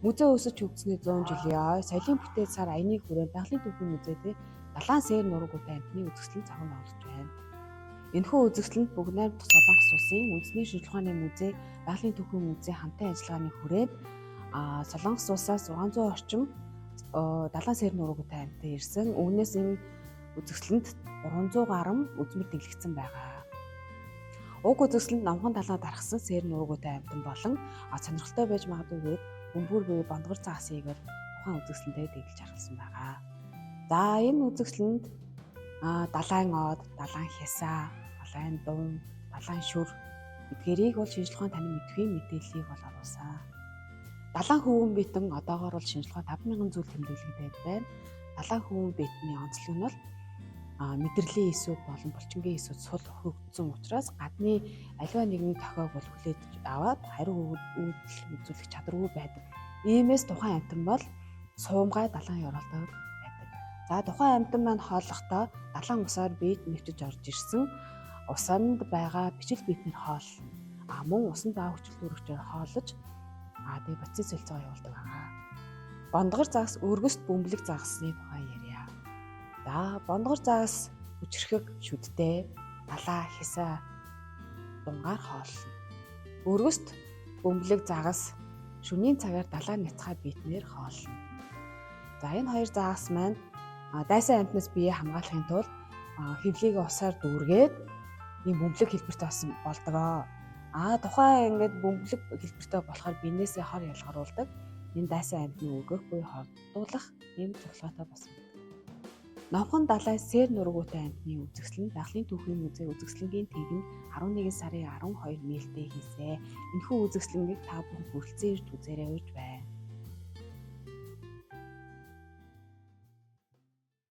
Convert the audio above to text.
Музей өсөж хөгжсөний 100 жилийн соёлын бүтээл сар аяны хүрээнд Байгалийн түүхийн музейд далайн сээр нуруугуудын амьтны үзэсгэлэн цагаан байгуулж байна. Энэхүү үзэсгэлэнт Бүгд найрамдах Солонгос улсын үндэсний шинжлэх ухааны музей, Байгалийн түүхийн музей хамтын ажиллагааны хүрээнд Солонгос улсаас 600 орчим далайн сээр нуруугуудын амьтан ирсэн. Үүнээс энэ үзэсгэлэнт 300 гаруй үзмэр дэглэгдсэн байгаа. Уг үзэсгэлэнт номхон далаа дарахсан сээр нуруугуудын амьтан болон сонирхолтой байж магадгүй гээд бөмбөр буй бондгор цаас хийгээр тухайн үзэсгэлэнтэд дэглэж харгалсан байгаа. За энэ үзэсгэлэнд далайн од, далайн хясаа, далайн дун, далайн шүр эдгээрийг бол шинжлэх ухаан таны мэдхийн мэдээллийг бол оруулсан. Далайн хөвөн битэн одоогоор бол шинжлэх ухаан 5,000 зүйл тэмдэглэгдээд байна. Далайн хөвөн битний онцлог нь бол мэдрэлийн эсүүд болон булчингийн эсүүд сул хөгжсөн учраас гадны аливаа нэгэн тохиог бол хүлээж аваад хариу үйлдэл үзүүлэх чадваргүй байдаг. Иймээс тухайн амьтан бол суумгай далайн ёроолдог байдаг. За тухайн амьтан маань хооллохдоо далайн усаар бийж нэвчиж орж ирсэн усанд байгаа бичил битнэр хооллно. Мөн усанд байгаа хүчил төрөгчөөр хооллож тэгээ процесс солилцоо явуулдаг байгаа. Бондгор загас өргөст бөмбөлөг загасны тухай ярья. За бондгор загас хүчрхэг шүдтэй далаа хясаа дунгаар хооллно. Өргөст бөмбөлөг загас шөнийн цагаар далаа няцхай битнэр хооллно. За энэ хоёр загас маань дайсан амьтнаас бие хамгаалахын тулд хэвлийг усаар дүүргээд ийм бөмбөлөг хэлбэртэй болсон болдгоо. Тухайн ингээд бөмбөлөг хэлбэртэй болохоор биенээсээ хор ялгаруулдаг. Энэ дайсан амьтны өргөх буй хордуулах ийм цоглоготой болсон. Номхон далайн сээр нуруугуудын амьтны үзэсгэлэн Байгалийн түүхийн музей үзэсгэлэнгийн тэгэн 11 сарын 12 нээлттэй хийсэн. Энэхүү үзэсгэлэнгийг та бүхэн хүрэлцэн ирж үзээрэй гэж байна.